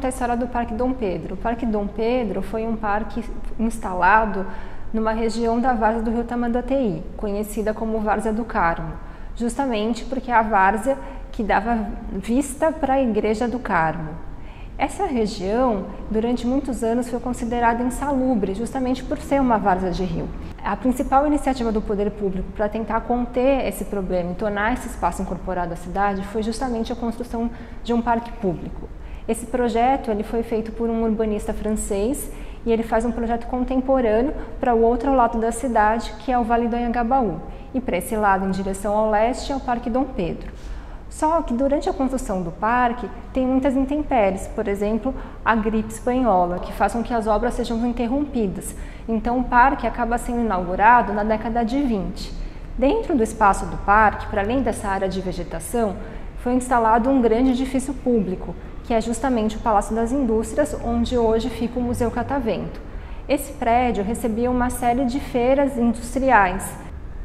a história do Parque Dom Pedro. O Parque Dom Pedro foi um parque instalado numa região da várzea do rio Tamanduateí, conhecida como Várzea do Carmo, justamente porque é a várzea que dava vista para a Igreja do Carmo. Essa região, durante muitos anos, foi considerada insalubre, justamente por ser uma várzea de rio. A principal iniciativa do poder público para tentar conter esse problema e tornar esse espaço incorporado à cidade foi justamente a construção de um parque público. Esse projeto ele foi feito por um urbanista francês e ele faz um projeto contemporâneo para o outro lado da cidade, que é o Vale do Anhangabaú. E para esse lado, em direção ao leste, é o Parque Dom Pedro. Só que durante a construção do parque tem muitas intempéries, por exemplo, a gripe espanhola, que faz com que as obras sejam interrompidas. Então o parque acaba sendo inaugurado na década de 20. Dentro do espaço do parque, para além dessa área de vegetação, foi instalado um grande edifício público, que é justamente o Palácio das Indústrias, onde hoje fica o Museu Catavento. Esse prédio recebia uma série de feiras industriais.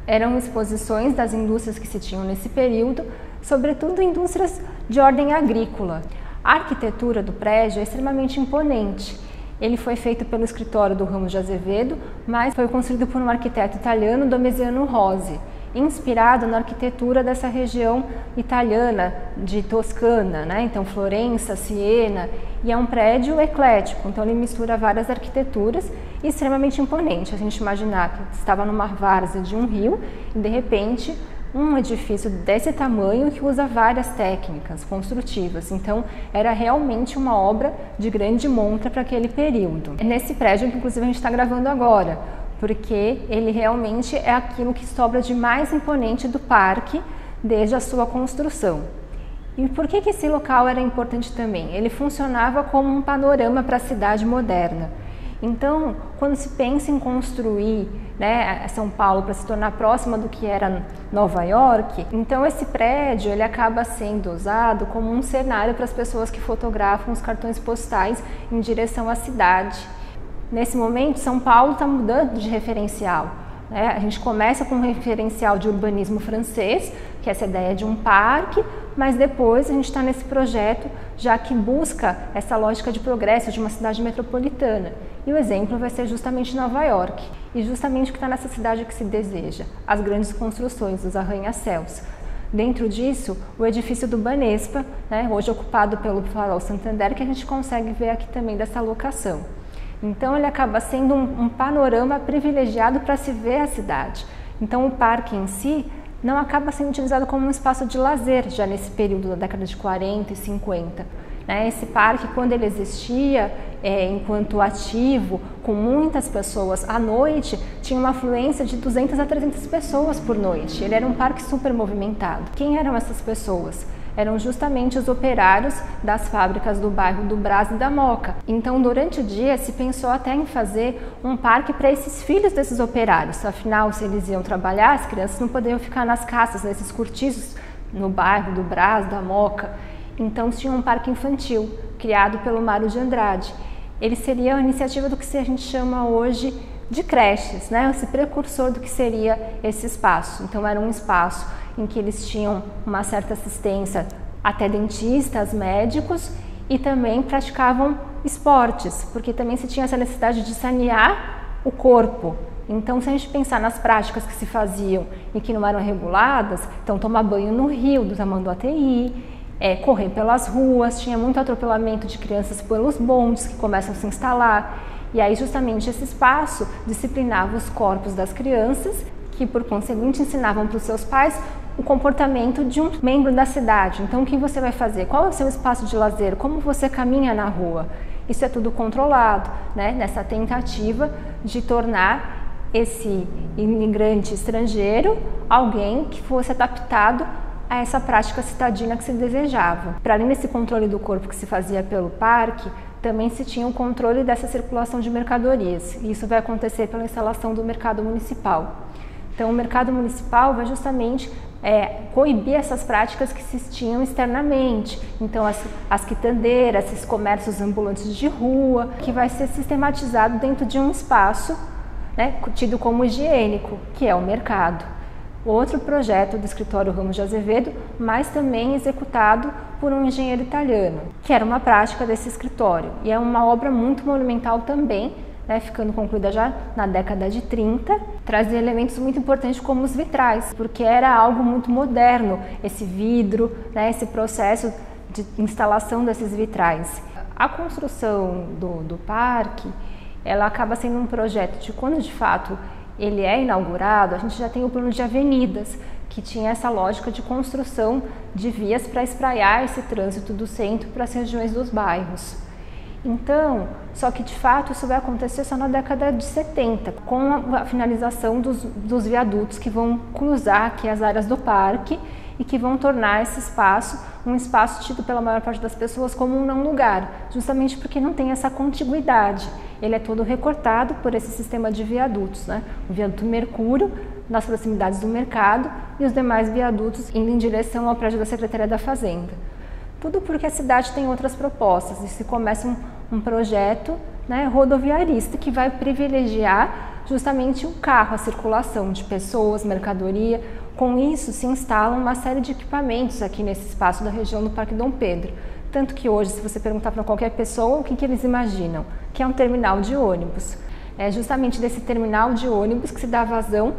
Eram exposições das indústrias que se tinham nesse período, sobretudo indústrias de ordem agrícola. A arquitetura do prédio é extremamente imponente. Ele foi feito pelo escritório do Ramos de Azevedo, mas foi construído por um arquiteto italiano, Domeziano Rossi, inspirado na arquitetura dessa região italiana de Toscana, né? Então Florença, Siena, e é um prédio eclético, então ele mistura várias arquiteturas e extremamente imponente. A gente imaginar que estava numa várzea de um rio e de repente um edifício desse tamanho que usa várias técnicas construtivas, então era realmente uma obra de grande monta para aquele período. É nesse prédio que inclusive a gente está gravando agora, porque ele realmente é aquilo que sobra de mais imponente do parque desde a sua construção. E por que esse local era importante também? Ele funcionava como um panorama para a cidade moderna. Então, quando se pensa em construir, né, São Paulo para se tornar próxima do que era Nova York, então esse prédio ele acaba sendo usado como um cenário para as pessoas que fotografam os cartões postais em direção à cidade. Nesse momento, São Paulo está mudando de referencial. A gente começa com um referencial de urbanismo francês, que é essa ideia de um parque, mas depois a gente está nesse projeto já que busca essa lógica de progresso de uma cidade metropolitana. E o exemplo vai ser justamente Nova York, e justamente o que está nessa cidade que se deseja, as grandes construções, os arranha-céus. Dentro disso, o edifício do Banespa, né, hoje ocupado pelo Farol Santander, que a gente consegue ver aqui também dessa locação. Então ele acaba sendo um panorama privilegiado para se ver a cidade. Então o parque em si não acaba sendo utilizado como um espaço de lazer já nesse período da década de 40 e 50. Esse parque, quando ele existia, enquanto ativo, com muitas pessoas à noite, tinha uma afluência de 200 a 300 pessoas por noite. Ele era um parque super movimentado. Quem eram essas pessoas? Eram justamente os operários das fábricas do bairro do Brás e da Moca. Então, durante o dia, se pensou até em fazer um parque para esses filhos desses operários. Afinal, se eles iam trabalhar, as crianças não poderiam ficar nas caças, nesses cortiços, no bairro do Brás, da Moca. Então, tinha um parque infantil, criado pelo Mário de Andrade. Ele seria a iniciativa do que a gente chama hoje de creches, né? Esse precursor do que seria esse espaço. Então, era um espaço em que eles tinham uma certa assistência até dentistas, médicos, e também praticavam esportes, porque também se tinha essa necessidade de sanear o corpo. Então, se a gente pensar nas práticas que se faziam e que não eram reguladas, então tomar banho no rio do Tamanduateí, correr pelas ruas, tinha muito atropelamento de crianças pelos bondes que começam a se instalar, e aí justamente esse espaço disciplinava os corpos das crianças, que por conseguinte ensinavam para os seus pais o comportamento de um membro da cidade. Então, o que você vai fazer? Qual é o seu espaço de lazer? Como você caminha na rua? Isso é tudo controlado, né? Nessa tentativa de tornar esse imigrante estrangeiro alguém que fosse adaptado a essa prática citadina que se desejava. Para além desse controle do corpo que se fazia pelo parque, também se tinha um controle dessa circulação de mercadorias. E isso vai acontecer pela instalação do mercado municipal. Então, o mercado municipal vai justamente coibir essas práticas que se tinham externamente. Então, as quitandeiras, esses comércios ambulantes de rua, que vai ser sistematizado dentro de um espaço, né, tido como higiênico, que é o mercado. outro projeto do escritório Ramos de Azevedo, mas também executado por um engenheiro italiano, que era uma prática desse escritório. E é uma obra muito monumental também, né, ficando concluída já na década de 30, trazia elementos muito importantes como os vitrais, porque era algo muito moderno, esse vidro, né, esse processo de instalação desses vitrais. A construção do parque, ela acaba sendo um projeto de quando de fato ele é inaugurado, a gente já tem o plano de avenidas, que tinha essa lógica de construção de vias para espraiar esse trânsito do centro para as regiões dos bairros. Então, só que de fato isso vai acontecer só na década de 70, com a finalização dos viadutos que vão cruzar aqui as áreas do parque e que vão tornar esse espaço um espaço tido pela maior parte das pessoas como um não lugar, justamente porque não tem essa contiguidade. Ele é todo recortado por esse sistema de viadutos, né? O viaduto Mercúrio, nas proximidades do mercado, e os demais viadutos indo em direção ao prédio da Secretaria da Fazenda. Tudo porque a cidade tem outras propostas e se começa um projeto, né, rodoviarista que vai privilegiar justamente o carro, a circulação de pessoas, mercadoria. Com isso se instalam uma série de equipamentos aqui nesse espaço da região do Parque Dom Pedro. Tanto que hoje, se você perguntar para qualquer pessoa o que eles imaginam, que é um terminal de ônibus. É justamente desse terminal de ônibus que se dá vazão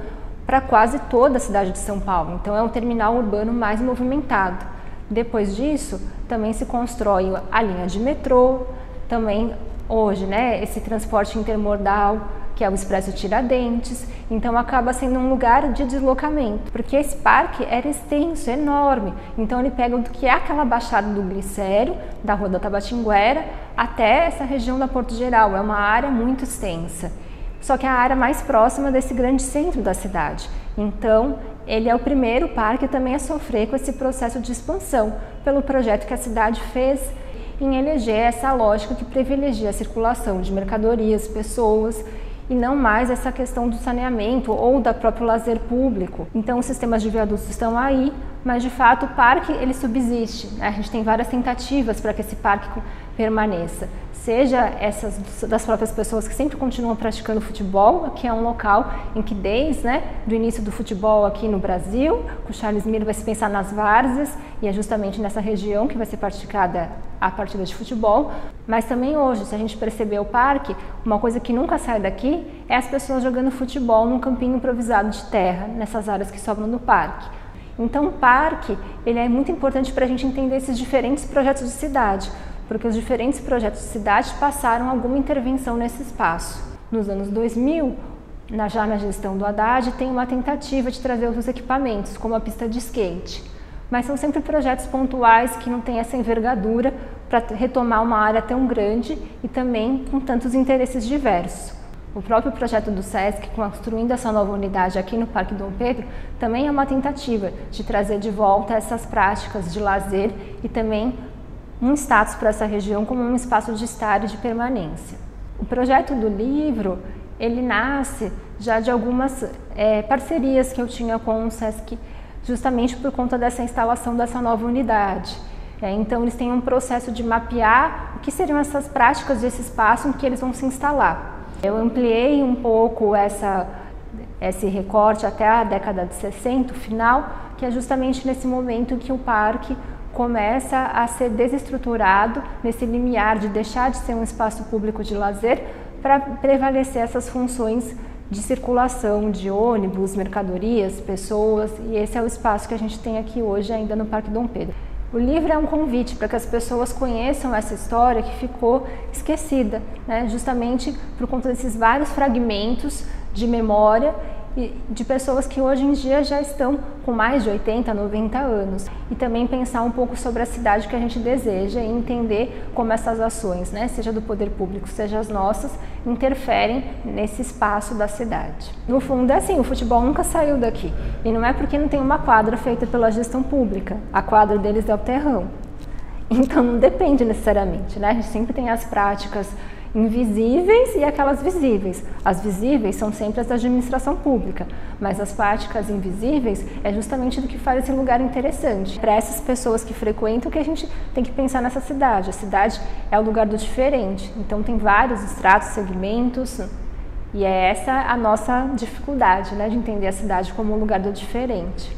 para quase toda a cidade de São Paulo. Então é um terminal urbano mais movimentado. Depois disso, também se constrói a linha de metrô, também hoje, né, esse transporte intermodal, que é o Expresso Tiradentes. Então acaba sendo um lugar de deslocamento, porque esse parque era extenso, enorme. Então ele pega o que é aquela baixada do Glicério, da Rua da Tabatinguera, até essa região da Porto Geral. É uma área muito extensa, só que é a área mais próxima desse grande centro da cidade. Então ele é o primeiro parque também a sofrer com esse processo de expansão, pelo projeto que a cidade fez em eleger essa lógica que privilegia a circulação de mercadorias, pessoas, e não mais essa questão do saneamento ou da próprio lazer público. Então os sistemas de viadutos estão aí, mas de fato o parque ele subsiste, né? A gente tem várias tentativas para que esse parque permaneça, seja essas das próprias pessoas que sempre continuam praticando futebol, que é um local em que desde, né, do início do futebol aqui no Brasil, com o Charles Miller vai se pensar nas várzeas, e é justamente nessa região que vai ser praticada a partida de futebol. Mas também hoje, se a gente perceber o parque, uma coisa que nunca sai daqui é as pessoas jogando futebol num campinho improvisado de terra, nessas áreas que sobram do parque. Então o parque ele é muito importante para a gente entender esses diferentes projetos de cidade, porque os diferentes projetos de cidade passaram alguma intervenção nesse espaço. Nos anos 2000, já na gestão do Haddad, tem uma tentativa de trazer outros equipamentos, como a pista de skate. Mas são sempre projetos pontuais que não têm essa envergadura para retomar uma área tão grande e também com tantos interesses diversos. O próprio projeto do SESC, construindo essa nova unidade aqui no Parque Dom Pedro, também é uma tentativa de trazer de volta essas práticas de lazer e também um status para essa região como um espaço de estar e de permanência. O projeto do livro, ele nasce já de algumas parcerias que eu tinha com o SESC, justamente por conta dessa instalação dessa nova unidade. Então eles têm um processo de mapear o que seriam essas práticas desse espaço em que eles vão se instalar. Eu ampliei um pouco esse recorte até a década de 60, o final, que é justamente nesse momento em que o parque começa a ser desestruturado, nesse limiar de deixar de ser um espaço público de lazer para prevalecer essas funções de circulação de ônibus, mercadorias, pessoas, e esse é o espaço que a gente tem aqui hoje ainda no Parque Dom Pedro. O livro é um convite para que as pessoas conheçam essa história que ficou esquecida, né? Justamente por conta desses vários fragmentos de memória e de pessoas que hoje em dia já estão com mais de 80, 90 anos. E também pensar um pouco sobre a cidade que a gente deseja e entender como essas ações, né, seja do poder público, seja as nossas, interferem nesse espaço da cidade. No fundo é assim, o futebol nunca saiu daqui. E não é porque não tem uma quadra feita pela gestão pública. A quadra deles é o terrão. Então não depende necessariamente, né? A gente sempre tem as práticas invisíveis e aquelas visíveis. As visíveis são sempre as da administração pública, mas as práticas invisíveis é justamente do que faz esse lugar interessante. Para essas pessoas que frequentam, que a gente tem que pensar nessa cidade. A cidade é o lugar do diferente, então tem vários estratos, segmentos, E é essa a nossa dificuldade, né, de entender a cidade como um lugar do diferente.